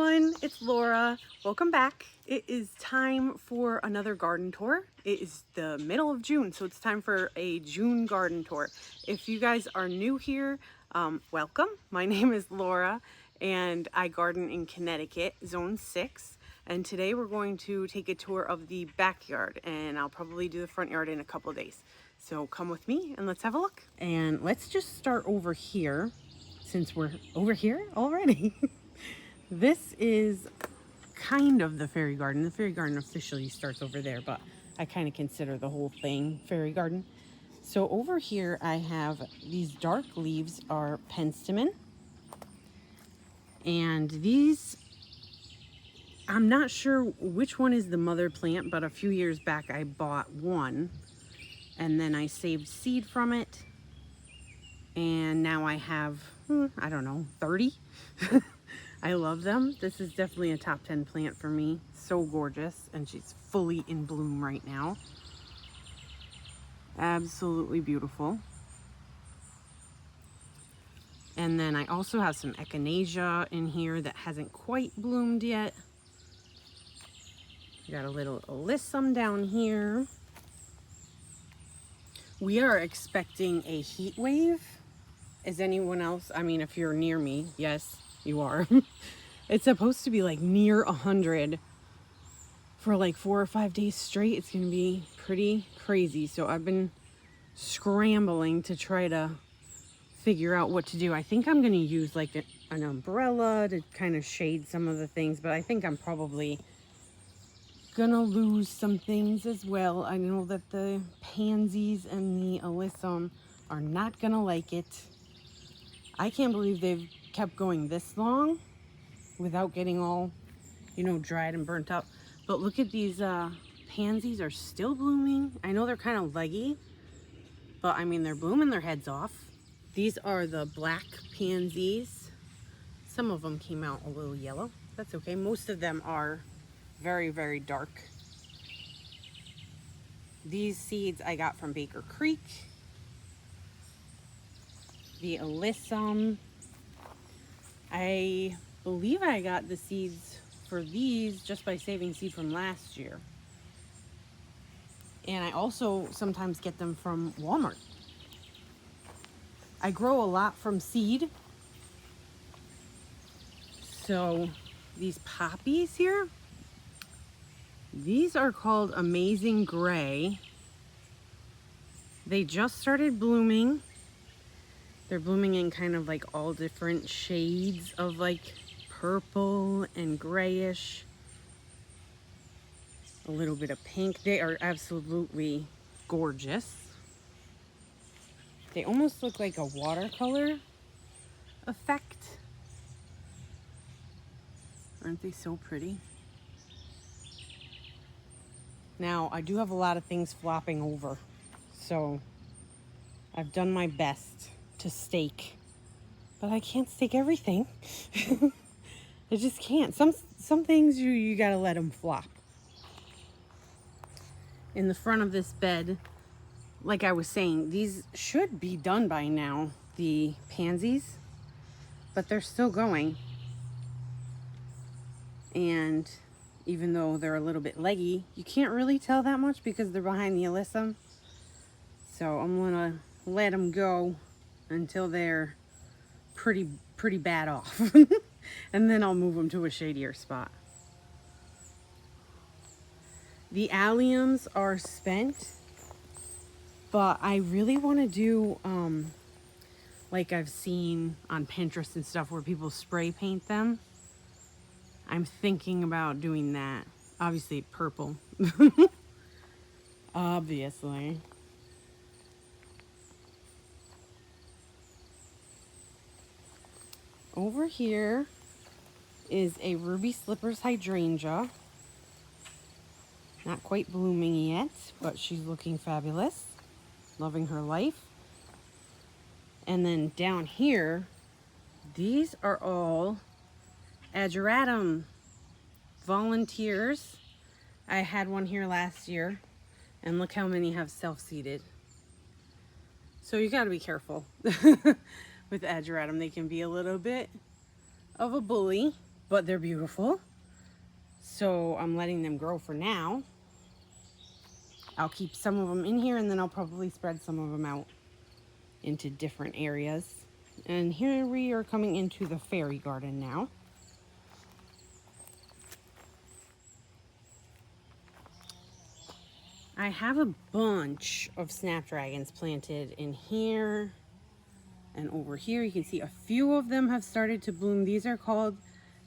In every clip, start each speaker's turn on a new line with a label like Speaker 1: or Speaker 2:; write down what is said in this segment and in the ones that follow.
Speaker 1: everyone, it's Laura. Welcome back. It is time for another garden tour. It is the middle of June, so it's time for a June garden tour. If you guys are new here, welcome. My name is Laura and I garden in Connecticut, Zone 6. And today we're going to take a tour of the backyard, and I'll probably do the front yard in a couple of days. So come with me and let's have a look. And let's just start over here, since we're over here already. This is kind of the fairy garden. The fairy garden officially starts over there, but I kind of consider the whole thing fairy garden. So over here I have these dark leaves are penstemon. And these, I'm not sure which one is the mother plant, but a few years back I bought one and then I saved seed from it. And now I have, I don't know, 30. I love them. This is definitely a top 10 plant for me. So gorgeous. And she's fully in bloom right now. Absolutely beautiful. And then I also have some echinacea in here that hasn't quite bloomed yet. Got a little alyssum down here. We are expecting a heat wave. Is anyone else? I mean, if you're near me, yes, you are. It's supposed to be like near 100 for like 4 or 5 days straight. It's going to be pretty crazy. So I've been scrambling to try to figure out what to do. I think I'm going to use like an umbrella to kind of shade some of the things, but I think I'm probably gonna lose some things as well. I know that the pansies and the alyssum are not gonna like it. I can't believe they've kept going this long without getting all, dried and burnt up. But look at these pansies are still blooming. I know they're kind of leggy, but I mean, they're blooming their heads off. These are the black pansies. Some of them came out a little yellow. That's okay. Most of them are very, very dark. These seeds I got from Baker Creek. The alyssum, I believe I got the seeds for these just by saving seed from last year. And I also sometimes get them from Walmart. I grow a lot from seed. So these poppies here, these are called Amazing Gray. They just started blooming. They're blooming in kind of like all different shades of like purple and grayish. A little bit of pink. They are absolutely gorgeous. They almost look like a watercolor effect. Aren't they so pretty? Now, I do have a lot of things flopping over, so I've done my best to stake, but I can't stake everything. I just can't. Some things you gotta let them flop. In the front of this bed, like I was saying, these should be done by now, the pansies, but they're still going. And even though they're a little bit leggy, you can't really tell that much because they're behind the alyssum. So I'm gonna let them go until they're pretty bad off. And then I'll move them to a shadier spot. The alliums are spent, but I really want to do like I've seen on Pinterest and stuff where people spray paint them. I'm thinking about doing that. Obviously purple. Obviously. Over here is a ruby slippers hydrangea. Not quite blooming yet, but she's looking fabulous. Loving her life. And then down here, these are all ageratum volunteers. I had one here last year, and look how many have self-seeded. So you got to be careful with ageratum. They can be a little bit of a bully, but they're beautiful. So I'm letting them grow for now. I'll keep some of them in here, and then I'll probably spread some of them out into different areas. And here we are coming into the fairy garden now. I have a bunch of snapdragons planted in here and over here. You can see a few of them have started to bloom. These are called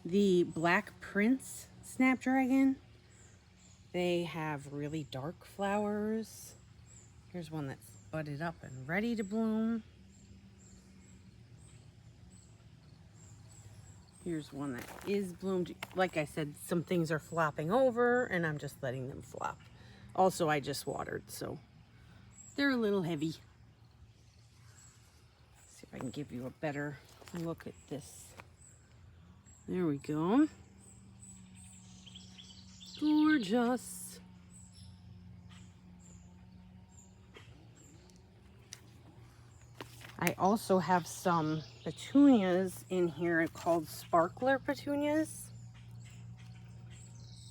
Speaker 1: the Black Prince snapdragon. They have really dark flowers. Here's one that's budded up and ready to bloom. Here's one that is bloomed. Like I said, some things are flopping over and I'm just letting them flop. Also, I just watered, so they're a little heavy. See if I can give you a better look at this. There we go. Gorgeous. I also have some petunias in here called sparkler petunias.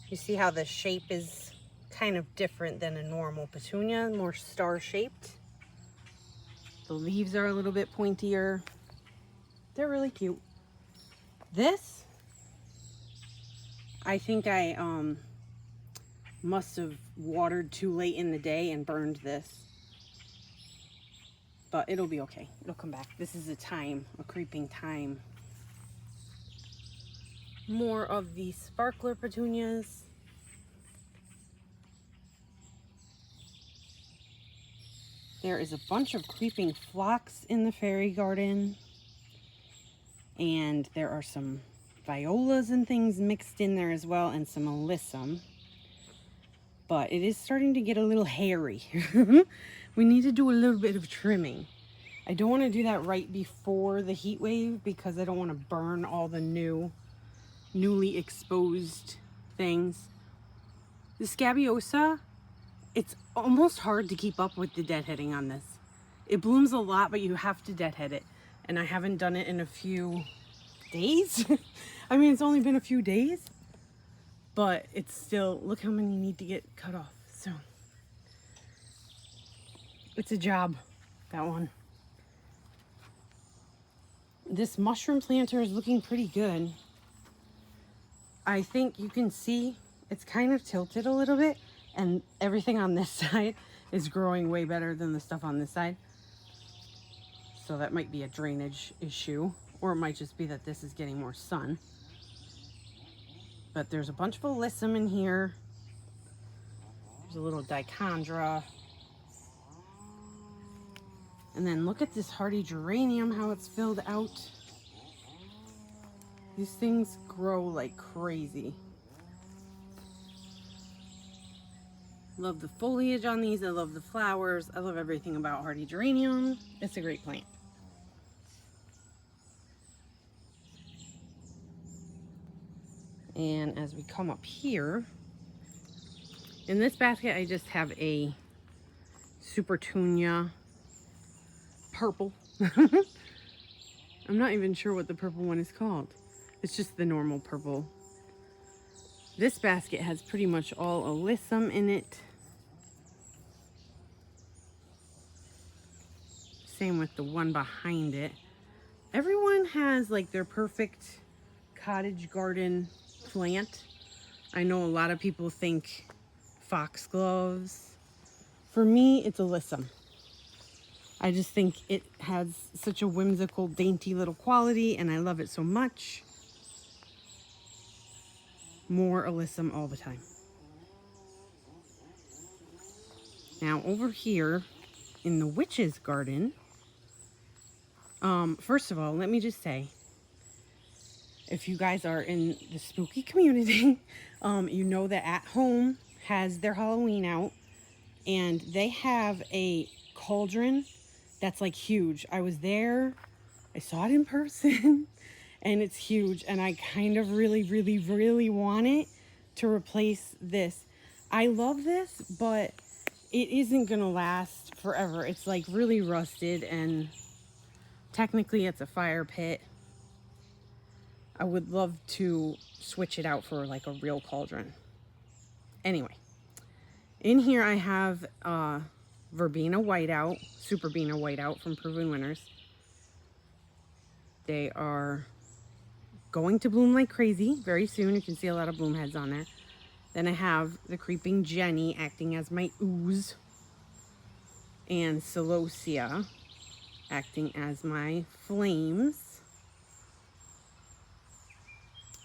Speaker 1: You see how the shape is kind of different than a normal petunia, more star-shaped. The leaves are a little bit pointier. They're really cute. This, I think I must have watered too late in the day and burned this. But it'll be okay. It'll come back. This is a creeping thyme. More of the sparkler petunias. There is a bunch of creeping phlox in the fairy garden. And there are some violas and things mixed in there as well, and some alyssum. But it is starting to get a little hairy. We need to do a little bit of trimming. I don't want to do that right before the heat wave because I don't want to burn all the newly exposed things. The scabiosa, it's almost hard to keep up with the deadheading on this. It blooms a lot, but you have to deadhead it. And I haven't done it in a few days. I mean, it's only been a few days, but it's still, look how many need to get cut off. So it's a job, that one. This mushroom planter is looking pretty good. I think you can see it's kind of tilted a little bit, and everything on this side is growing way better than the stuff on this side. So that might be a drainage issue, or it might just be that this is getting more sun. But there's a bunch of alyssum in here. There's a little dichondra. And then look at this hardy geranium, how it's filled out. These things grow like crazy. Love the foliage on these. I love the flowers. I love everything about hardy geranium. It's a great plant. And as we come up here, in this basket, I just have a Supertunia purple. I'm not even sure what the purple one is called. It's just the normal purple. This basket has pretty much all alyssum in it. Same with the one behind it. Everyone has like their perfect cottage garden plant. I know a lot of people think foxgloves. For me, it's alyssum. I just think it has such a whimsical, dainty little quality, and I love it so much. More alyssum all the time. Now over here in the witch's garden, first of all, let me just say, if you guys are in the spooky community, you know that At Home has their Halloween out, and they have a cauldron that's like huge. I was there, I saw it in person, and it's huge, and I kind of really want it to replace this. I love this, but it isn't gonna last forever. It's like really rusted, and technically it's a fire pit. I would love to switch it out for like a real cauldron. Anyway, in here I have Verbena Whiteout, Super Bena Whiteout from Proven Winners. They are going to bloom like crazy very soon. You can see a lot of bloom heads on there. Then I have the Creeping Jenny acting as my ooze, and Celosia acting as my flames.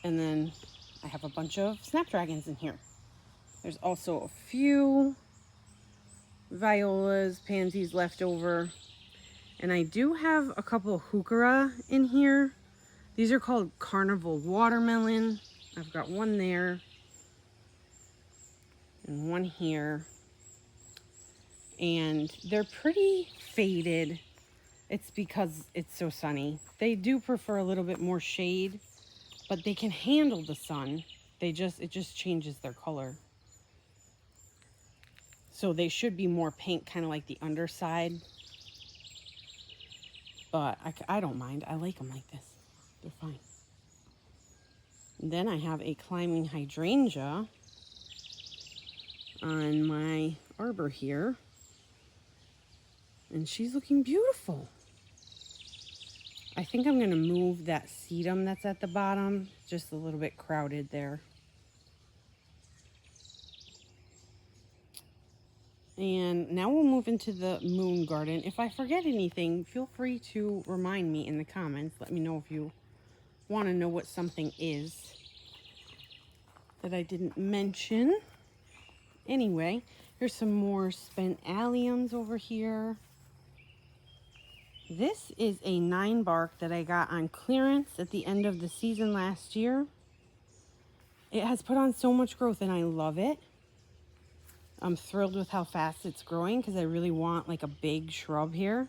Speaker 1: And then I have a bunch of snapdragons in here. There's also a few violas, pansies left over. And I do have a couple of heuchera in here. These are called Carnival Watermelon. I've got one there and one here. And they're pretty faded. It's because it's so sunny. They do prefer a little bit more shade, but they can handle the sun. It just changes their color. So they should be more pink, kind of like the underside. But I don't mind. I like them like this. They're fine. And then I have a climbing hydrangea on my arbor here. And she's looking beautiful. I think I'm going to move that sedum that's at the bottom. Just a little bit crowded there. And now we'll move into the moon garden. If I forget anything, feel free to remind me in the comments. Let me know if you want to know what something is that I didn't mention. Anyway, here's some more spent alliums over here. This is a 9 bark that I got on clearance at the end of the season last year. It has put on so much growth and I love it. I'm thrilled with how fast it's growing because I really want like a big shrub here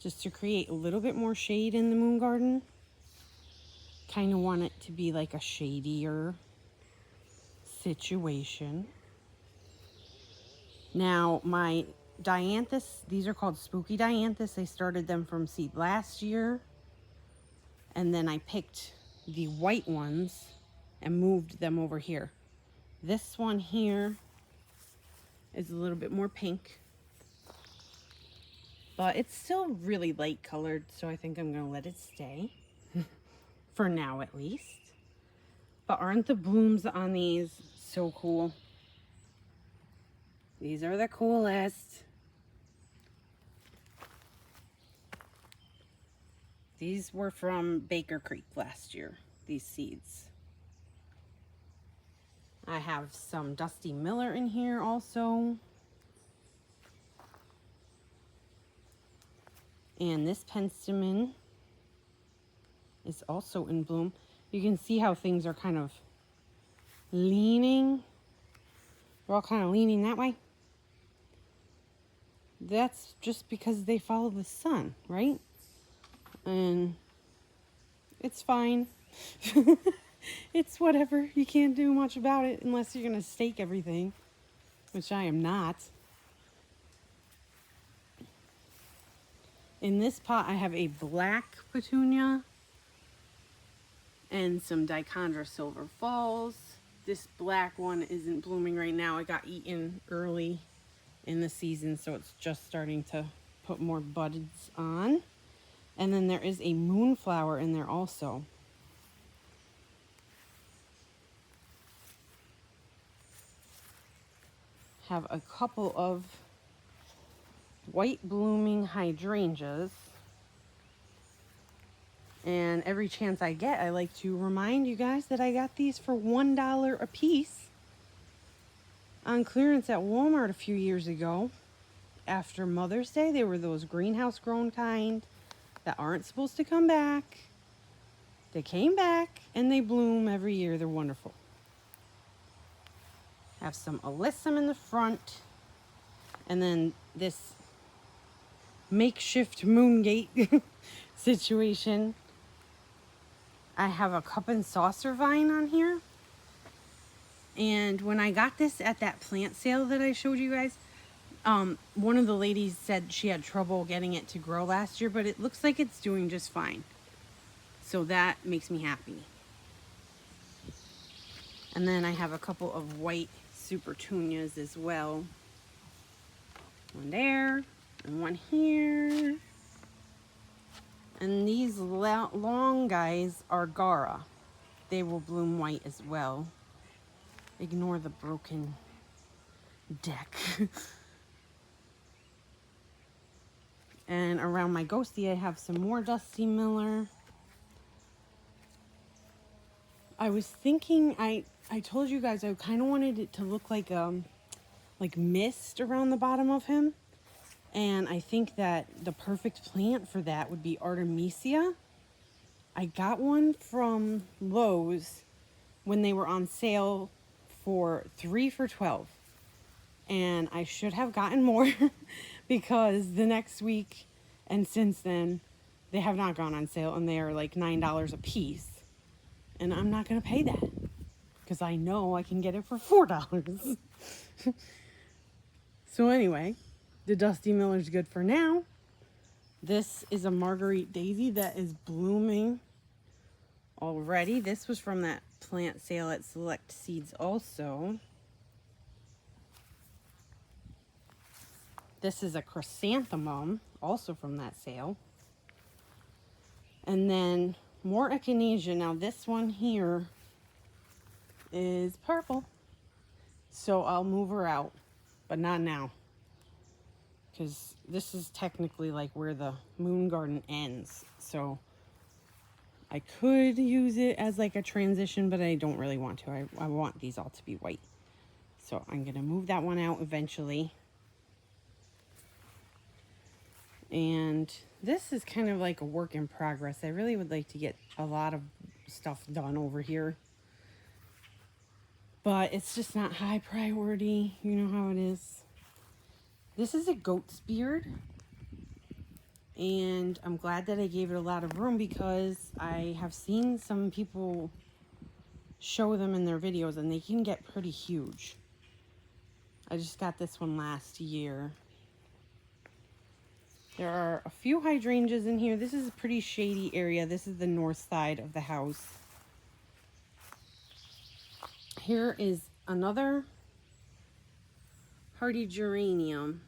Speaker 1: just to create a little bit more shade in the moon garden. Kind of want it to be like a shadier situation. Now my dianthus, these are called spooky dianthus. I started them from seed last year. And then I picked the white ones and moved them over here. This one here is a little bit more pink, but it's still really light colored, so I think I'm gonna let it stay for now at least. But aren't the blooms on these so cool? These are the coolest. These were from Baker Creek last year, these seeds. I have some Dusty Miller in here also. And this penstemon is also in bloom. You can see how things are kind of leaning. They're all kind of leaning that way. That's just because they follow the sun, right? And it's fine. It's whatever. You can't do much about it unless you're going to stake everything, which I am not. In this pot, I have a black petunia and some Dichondra Silver Falls. This black one isn't blooming right now. It got eaten early in the season, so it's just starting to put more buds on. And then there is a moonflower in there also. Have a couple of white blooming hydrangeas. And every chance I get, I like to remind you guys that I got these for $1 a piece on clearance at Walmart a few years ago. After Mother's Day, they were those greenhouse grown kind that aren't supposed to come back. They came back and they bloom every year. They're wonderful. Have some alyssum in the front. And then this makeshift moon gate situation. I have a cup and saucer vine on here. And when I got this at that plant sale that I showed you guys, one of the ladies said she had trouble getting it to grow last year, but it looks like it's doing just fine. So that makes me happy. And then I have a couple of white super tunias as well. One there and one here. And these long guys are Gara. They will bloom white as well. Ignore the broken deck. And around my ghosty, I have some more Dusty Miller. I was thinking, I told you guys I kind of wanted it to look like mist around the bottom of him. And I think that the perfect plant for that would be Artemisia. I got one from Lowe's when they were on sale for 3 for $12. And I should have gotten more because the next week and since then, they have not gone on sale and they are like $9 a piece. And I'm not going to pay that because I know I can get it for $4. So anyway, the Dusty Miller's good for now. This is a Marguerite Daisy that is blooming already. This was from that plant sale at Select Seeds also. This is a chrysanthemum, also from that sale. And then more echinacea. Now this one here is purple. So I'll move her out, but not now. Because this is technically like where the moon garden ends. So I could use it as like a transition, but I don't really want to. I want these all to be white. So I'm going to move that one out eventually. And this is kind of like a work in progress. I really would like to get a lot of stuff done over here. But it's just not high priority. You know how it is. This is a goat's beard. And I'm glad that I gave it a lot of room because I have seen some people show them in their videos and they can get pretty huge. I just got this one last year. There are a few hydrangeas in here. This is a pretty shady area. This is the north side of the house. Here is another hardy geranium.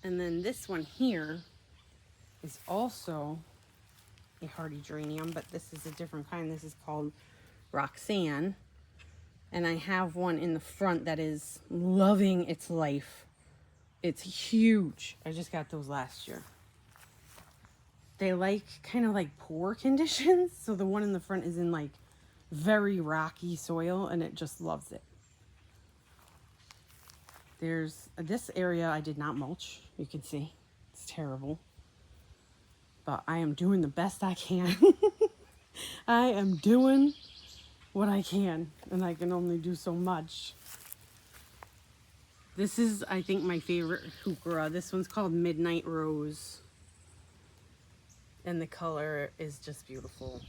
Speaker 1: And then this one here is also a hardy geranium, but this is a different kind. This is called Roxanne. And I have one in the front that is loving its life. It's huge. I just got those last year. They like kind of like poor conditions. So the one in the front is in like very rocky soil and it just loves it. There's this area I did not mulch. You can see it's terrible. But I am doing the best I can. I am doing what I can and I can only do so much. This is, I think, my favorite heuchera. This one's called Midnight Rose. And the color is just beautiful.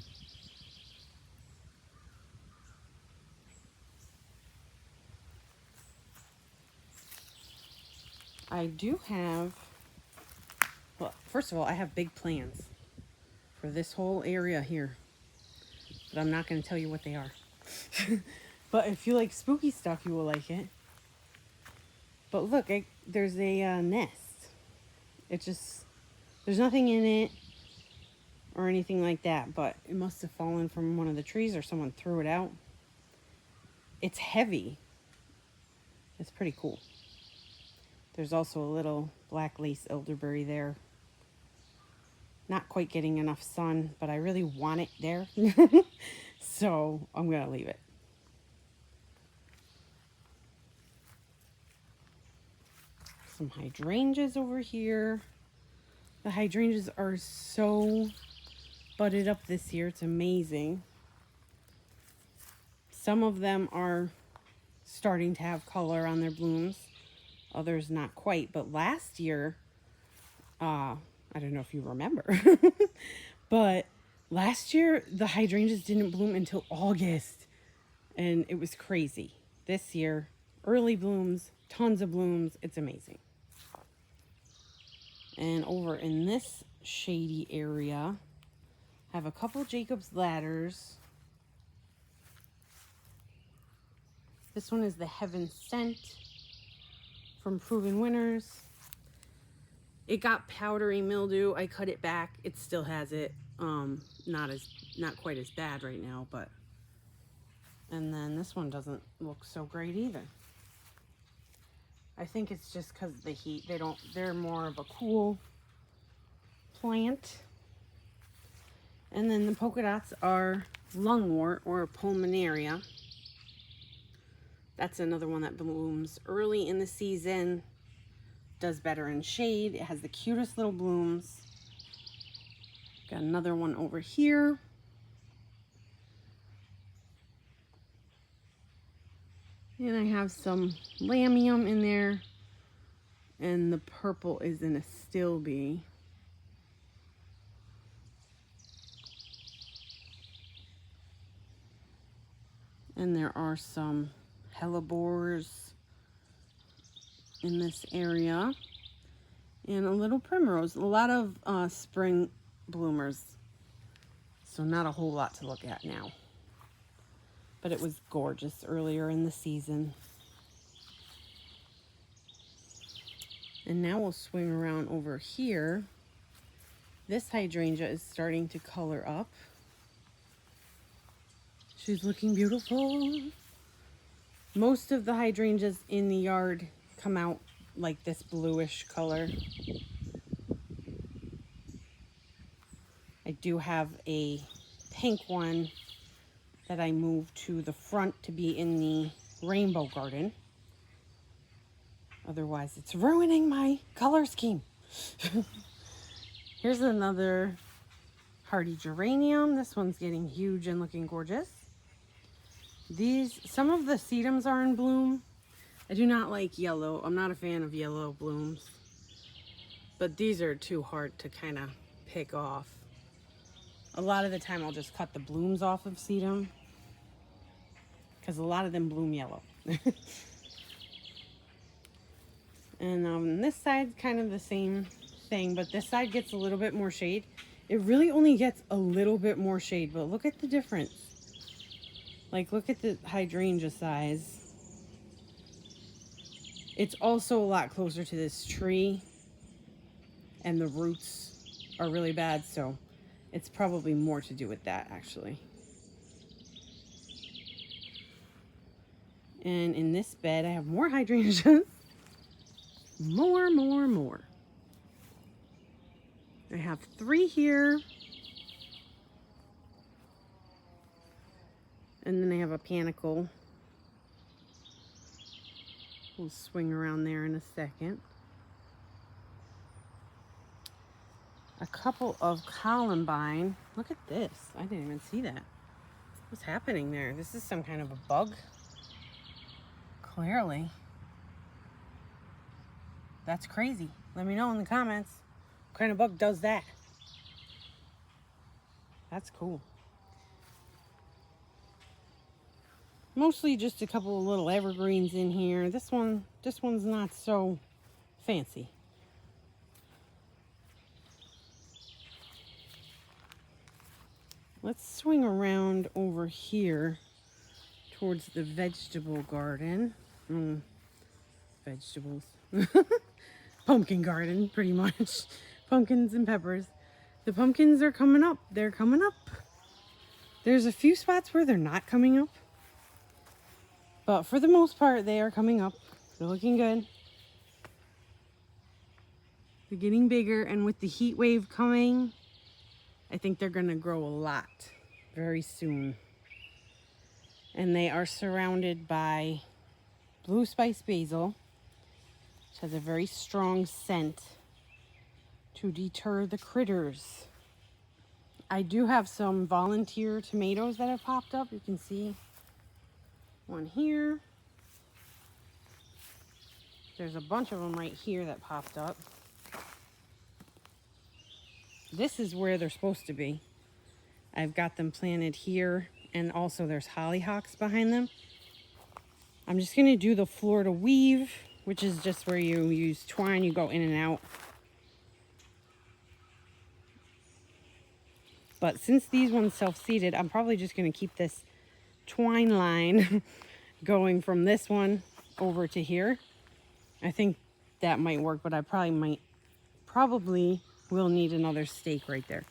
Speaker 1: I do have, well, first of all, I have big plans for this whole area here. But I'm not going to tell you what they are. But if you like spooky stuff, you will like it. But look, there's a nest. It just, there's nothing in it or anything like that, but it must have fallen from one of the trees or someone threw it out. It's heavy. It's pretty cool. There's also a little black lace elderberry there. Not quite getting enough sun, but I really want it there. So I'm going to leave it. Some hydrangeas over here. The hydrangeas are so budded up this year. It's amazing. Some of them are starting to have color on their blooms. Others not quite. But last year, I don't know if you remember, but last year the hydrangeas didn't bloom until August. And it was crazy. This year, early blooms, tons of blooms. It's amazing. And over in this shady area, Have a couple Jacob's Ladders. This one is the Heaven Sent from Proven Winners. It got powdery mildew. I cut it back. It still has it. Not quite as bad right now, but. And then this one doesn't look so great either. I think it's just because of the heat. They're more of a cool plant. And then the polka dots are lungwort or pulmonaria. That's another one that blooms early in the season. Does better in shade. It has the cutest little blooms. Got another one over here. And I have some lamium in there. And the purple is in a stilby. And there are some hellebores in this area. And a little primrose. A lot of spring bloomers. So not a whole lot to look at now. But it was gorgeous earlier in the season. And now we'll swing around over here. This hydrangea is starting to color up. She's looking beautiful. Most of the hydrangeas in the yard come out like this bluish color. I do have a pink one that I moved to the front to be in the rainbow garden. Otherwise, it's ruining my color scheme. Here's another hardy geranium. This one's getting huge and looking gorgeous. Some of the sedums are in bloom. I do not like yellow. I'm not a fan of yellow blooms. But these are too hard to kind of pick off. A lot of the time I'll just cut the blooms off of sedum, because a lot of them bloom yellow. And on this side, kind of the same thing, but this side gets a little bit more shade. It really only gets a little bit more shade, but look at the difference. Like, look at the hydrangea size. It's also a lot closer to this tree, and the roots are really bad, so it's probably more to do with that, actually. And in this bed, I have more hydrangeas. More. I have 3 here. And then I have a panicle. We'll swing around there in a second. A couple of columbine. Look at this. I didn't even see that. What's happening there? This is some kind of a bug. Clearly. That's crazy. Let me know in the comments what kind of bug does that. That's cool. Mostly just a couple of little evergreens in here. This one's not so fancy. Let's swing around over here towards the vegetable garden. Vegetables. Pumpkin garden, pretty much. Pumpkins and peppers. The pumpkins are coming up. They're coming up. There's a few spots where they're not coming up. But for the most part, they are coming up. They're looking good. They're getting bigger, and with the heat wave coming, I think they're going to grow a lot very soon. And they are surrounded by blue spice basil, which has a very strong scent to deter the critters. I do have some volunteer tomatoes that have popped up. You can see one here. There's a bunch of them right here that popped up. This is where they're supposed to be. I've got them planted here, and also there's hollyhocks behind them. I'm just going to do the Florida weave, which is just where you use twine, you go in and out. But since these ones self-seeded, I'm probably just going to keep this twine line going from this one over to here. I think that might work, but I probably will need another stake right there.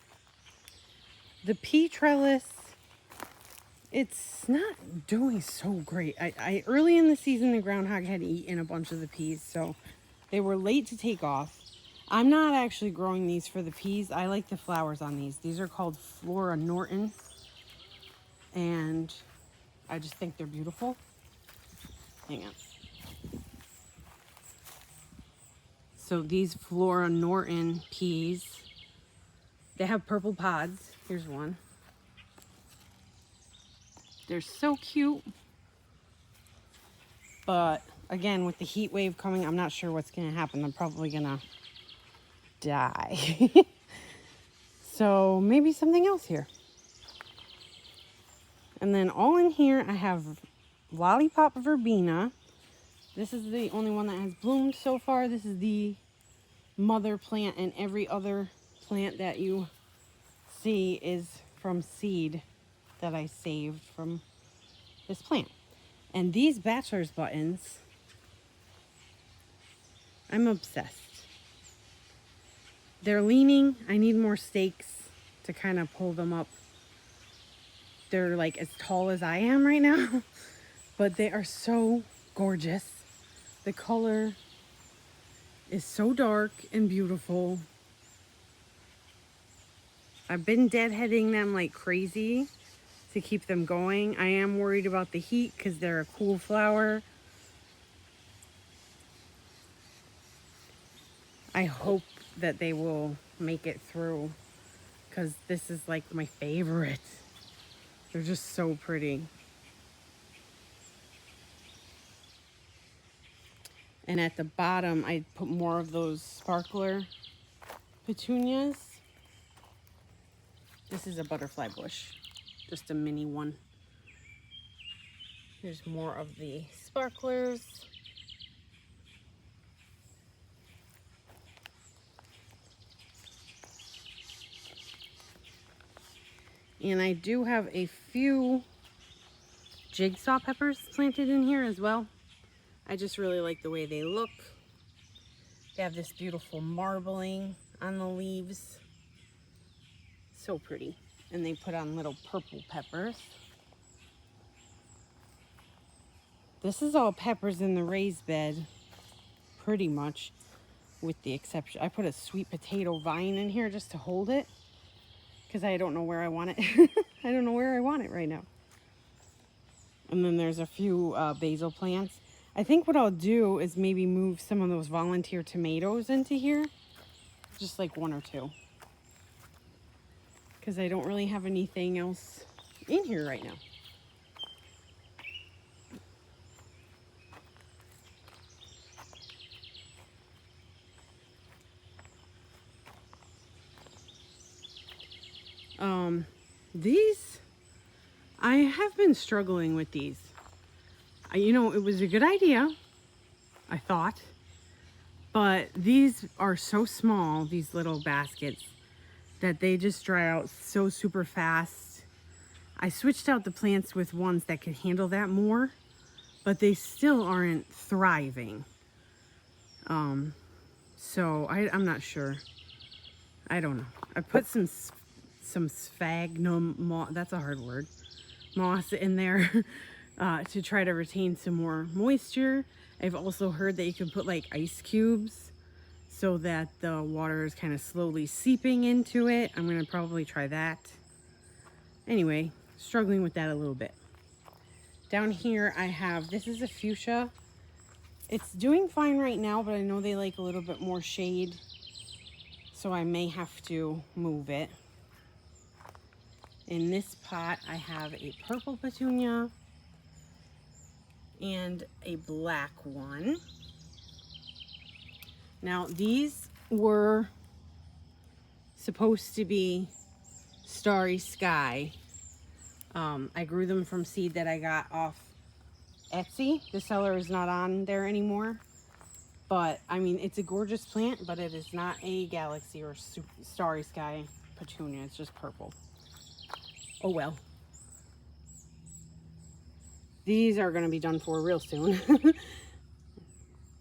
Speaker 1: The pea trellis, it's not doing so great. I early in the season, the groundhog had eaten a bunch of the peas, so they were late to take off. I'm not actually growing these for the peas. I like the flowers on these. These are called Flora Norton, and I just think they're beautiful. Hang on. So these Flora Norton peas, they have purple pods. Here's one. They're so cute. But again, with the heat wave coming, I'm not sure what's going to happen. I'm probably going to die. So maybe something else here. And then all in here, I have Lollipop Verbena. This is the only one that has bloomed so far. This is the mother plant, and every other plant that you see is from seed that I saved from this plant. And these bachelor's buttons, I'm obsessed. They're leaning. I need more stakes to kind of pull them up. They're like as tall as I am right now, but they are so gorgeous. The color is so dark and beautiful. I've been deadheading them like crazy to keep them going. I am worried about the heat because they're a cool flower. I hope that they will make it through because this is like my favorite. They're just so pretty. And at the bottom, I put more of those sparkler petunias. This is a butterfly bush, just a mini one. Here's more of the sparklers. And I do have a few jigsaw peppers planted in here as well. I just really like the way they look. They have this beautiful marbling on the leaves. So pretty. And they put on little purple peppers. This is all peppers in the raised bed, pretty much, with the exception. I put a sweet potato vine in here just to hold it, because I don't know where I want it. I don't know where I want it right now. And then there's a few basil plants. I think what I'll do is maybe move some of those volunteer tomatoes into here. Just like one or two. Because I don't really have anything else in here right now. These, I have been struggling with these. You know, it was a good idea, I thought, but these are so small, these little baskets, that they just dry out so super fast. I switched out the plants with ones that could handle that more, but they still aren't thriving. So I'm not sure. I don't know. I put some sphagnum moss, that's a hard word, moss in there to try to retain some more moisture. I've also heard that you can put like ice cubes so that the water is kind of slowly seeping into it. I'm going to probably try that. Anyway, struggling with that a little bit. Down here I have, this is a fuchsia. It's doing fine right now, but I know they like a little bit more shade, so I may have to move it. In this pot, I have a purple petunia and a black one. Now, these were supposed to be Starry Sky. I grew them from seed that I got off Etsy. The seller is not on there anymore. But, I mean, it's a gorgeous plant, but it is not a Galaxy or Starry Sky petunia. It's just purple. Oh well. These are going to be done for real soon.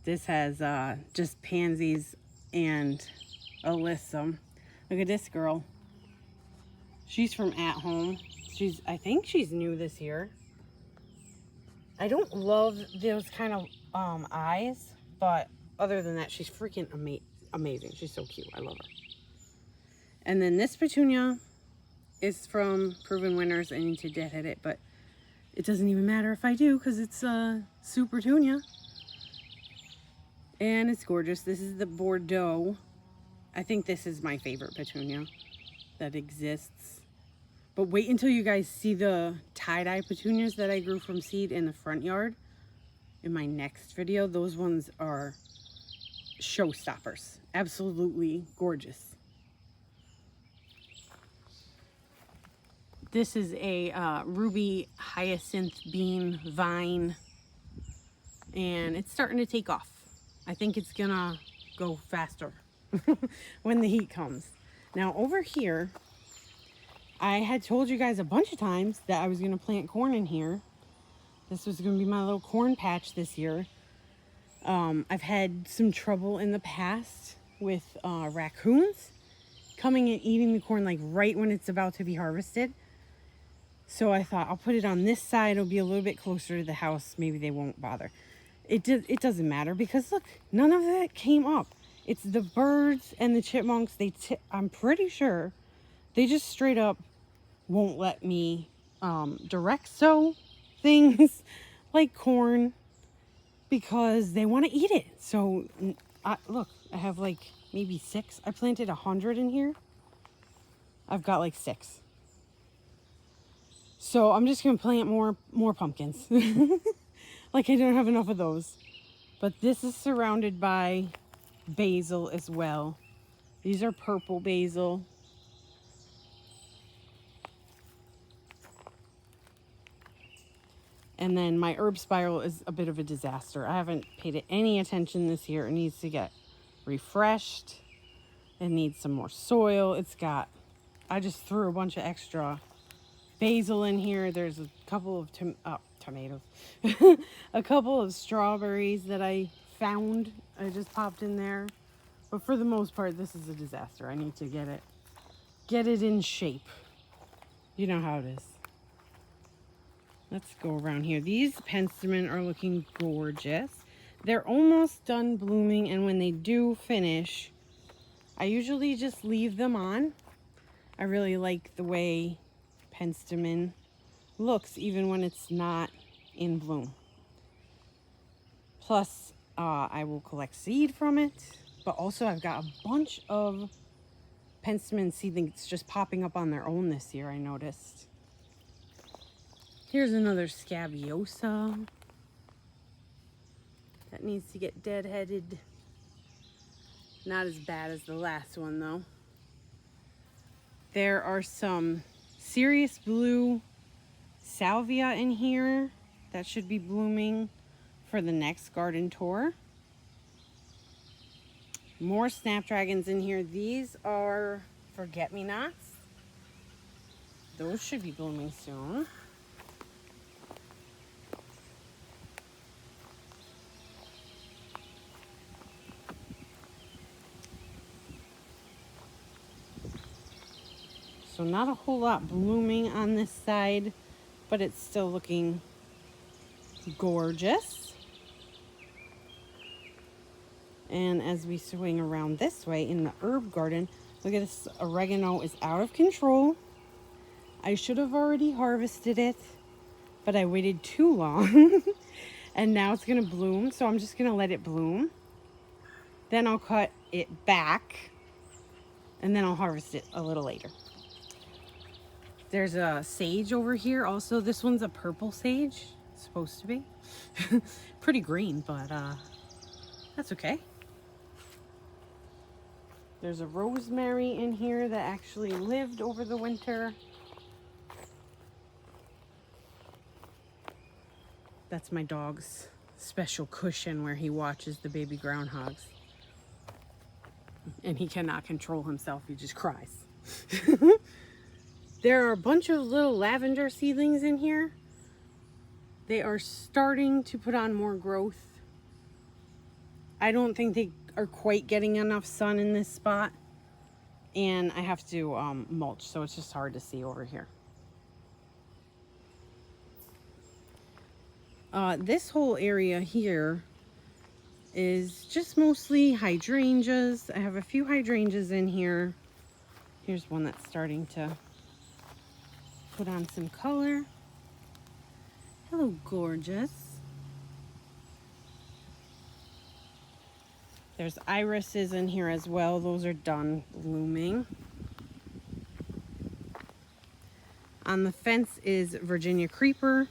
Speaker 1: This has just pansies and alyssum. Look at this girl. She's from At Home. I think she's new this year. I don't love those kind of eyes, but other than that, she's freaking amazing. She's so cute. I love her. And then this petunia is from Proven Winners. I need to deadhead it, but it doesn't even matter if I do because it's super petunia. And it's gorgeous. This is the Bordeaux. I think this is my favorite petunia that exists. But wait until you guys see the tie-dye petunias that I grew from seed in the front yard in my next video. Those ones are showstoppers. Absolutely gorgeous. This is a ruby hyacinth bean vine, and it's starting to take off. I think it's gonna go faster when the heat comes. Now over here, I had told you guys a bunch of times that I was gonna plant corn in here. This was gonna be my little corn patch this year. I've had some trouble in the past with raccoons coming and eating the corn like right when it's about to be harvested. So I thought I'll put it on this side. It'll be a little bit closer to the house. Maybe they won't bother. It doesn't matter because look, none of that came up. It's the birds and the chipmunks. I'm pretty sure they just straight up won't let me direct sow things like corn because they want to eat it. So look, I have like maybe 6. I planted 100 in here. I've got like 6. So I'm just gonna plant more pumpkins. Like I don't have enough of those. But this is surrounded by basil as well. These are purple basil. And then my herb spiral is a bit of a disaster. I haven't paid it any attention this year. It needs to get refreshed. It needs some more soil. I just threw a bunch of extra basil in here. There's a couple of tomatoes. A couple of strawberries that I found. I just popped in there. But for the most part, this is a disaster. I need to get it in shape. You know how it is. Let's go around here. These penstemon are looking gorgeous. They're almost done blooming, and when they do finish, I usually just leave them on. I really like the way penstemon looks even when it's not in bloom. Plus, I will collect seed from it, but also I've got a bunch of penstemon seedlings just popping up on their own this year, I noticed. Here's another scabiosa that needs to get deadheaded. Not as bad as the last one though. There are some Serious Blue salvia in here that should be blooming for the next garden tour. More snapdragons in here. These are forget-me-nots. Those should be blooming soon. So not a whole lot blooming on this side, but it's still looking gorgeous. And as we swing around this way in the herb garden, look at this, oregano is out of control. I should have already harvested it, but I waited too long. And now it's gonna bloom, so I'm just gonna let it bloom. Then I'll cut it back, and then I'll harvest it a little later. There's a sage over here also. This one's a purple sage, it's supposed to be. Pretty green, but that's okay. There's a rosemary in here that actually lived over the winter. That's my dog's special cushion where he watches the baby groundhogs. And he cannot control himself, he just cries. There are a bunch of little lavender seedlings in here. They are starting to put on more growth. I don't think they are quite getting enough sun in this spot. And I have to mulch, so it's just hard to see over here. This whole area here is just mostly hydrangeas. I have a few hydrangeas in here. Here's one that's starting to put on some color. Hello, gorgeous. There's irises in here as well. Those are done blooming. On the fence is Virginia creeper.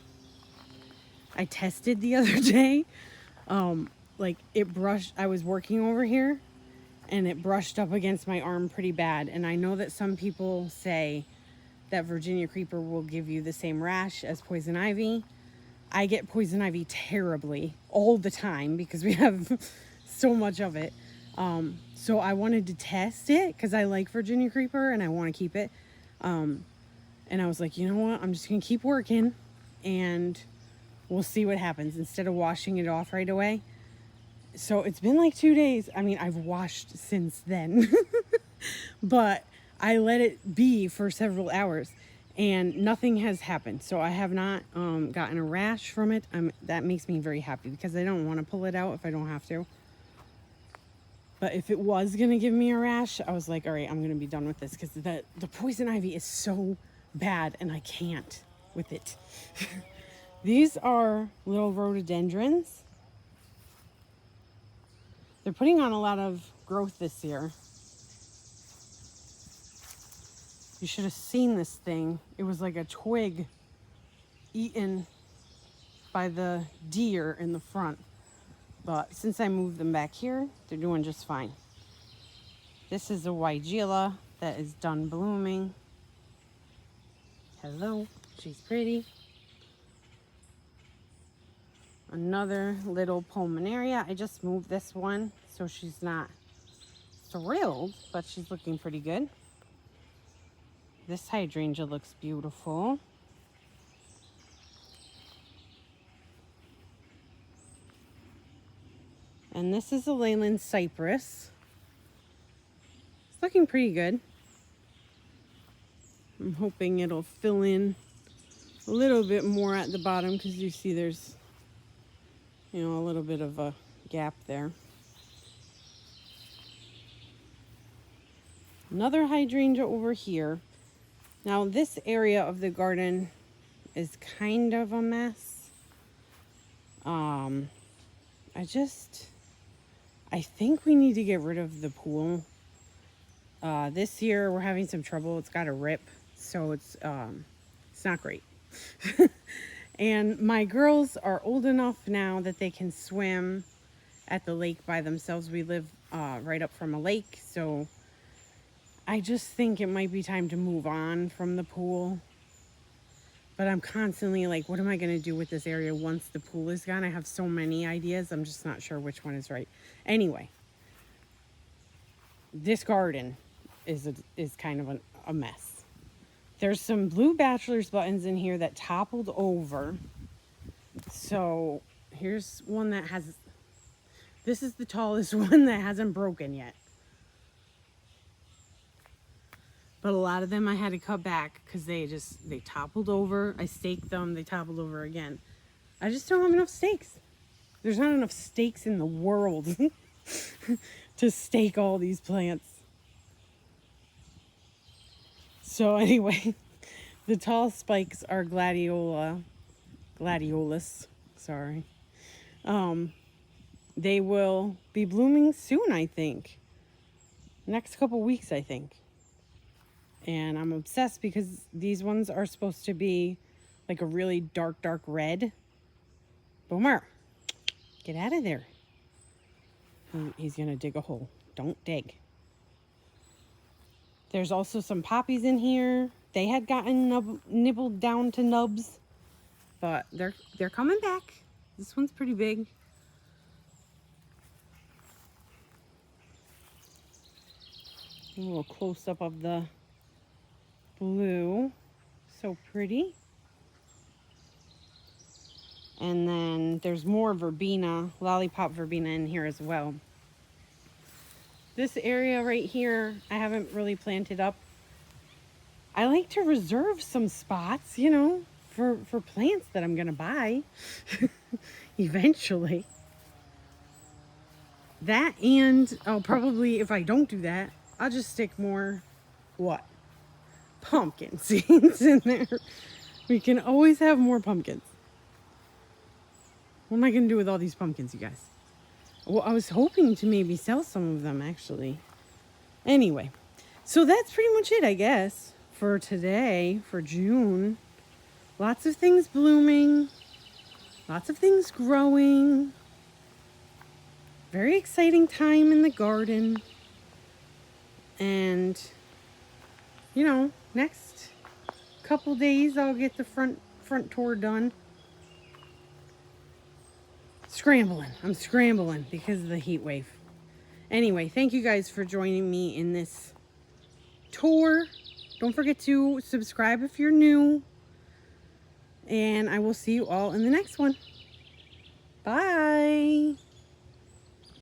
Speaker 1: I tested the other day. Like it brushed, I was working over here and it brushed up against my arm pretty bad. And I know that some people say that Virginia creeper will give you the same rash as poison ivy. I get poison ivy terribly all the time because we have so much of it. So I wanted to test it because I like Virginia creeper and I want to keep it. And I was like, you know what? I'm just going to keep working and we'll see what happens instead of washing it off right away. So it's been like 2 days. I mean, I've washed since then, but I let it be for several hours and nothing has happened. So I have not gotten a rash from it. That makes me very happy because I don't want to pull it out if I don't have to. But if it was going to give me a rash, I was like, all right, I'm going to be done with this because the poison ivy is so bad and I can't with it. These are little rhododendrons. They're putting on a lot of growth this year. You should have seen this thing. It was like a twig eaten by the deer in the front. But since I moved them back here, they're doing just fine. This is a Weigela that is done blooming. Hello, she's pretty. Another little pulmonaria. I just moved this one, so she's not thrilled, but she's looking pretty good. This hydrangea looks beautiful. And this is a Leyland cypress. It's looking pretty good. I'm hoping it'll fill in a little bit more at the bottom because you see there's, you know, a little bit of a gap there. Another hydrangea over here. Now this area of the garden is kind of a mess. I think we need to get rid of the pool. This year we're having some trouble. It's got a rip, so it's not great. And my girls are old enough now that they can swim at the lake by themselves. We live right up from a lake, so I just think it might be time to move on from the pool. But I'm constantly like, what am I going to do with this area once the pool is gone? I have so many ideas. I'm just not sure which one is right. Anyway, this garden is kind of a mess. There's some blue bachelor's buttons in here that toppled over. So here's one that has, this is the tallest one that hasn't broken yet. But a lot of them I had to cut back because they toppled over. I staked them, they toppled over again. I just don't have enough stakes. There's not enough stakes in the world to stake all these plants. So anyway, the tall spikes are gladiolus, sorry. They will be blooming soon, I think. Next couple weeks, I think. And I'm obsessed because these ones are supposed to be like a really dark red. Boomer, get out of there. He's going to dig a hole. Don't dig. There's also some poppies in here. They had gotten nibbled down to nubs, but they're coming back. This one's pretty big. A little close up of the blue. So pretty. And then there's more verbena, lollipop verbena in here as well. This area right here, I haven't really planted up. I like to reserve some spots, you know, for plants that I'm going to buy eventually. That, and I'll probably, if I don't do that, I'll just stick more, what? Pumpkin seeds in there. We can always have more pumpkins. What am I going to do with all these pumpkins, you guys? Well, I was hoping to maybe sell some of them, actually. Anyway, so that's pretty much it, I guess, for today, for June. Lots of things blooming. Lots of things growing. Very exciting time in the garden. And, you know, next couple days I'll get the front tour done. I'm scrambling because of the heat wave. Anyway, thank you guys for joining me in this tour. Don't forget to subscribe if you're new. And I will see you all in the next one. Bye.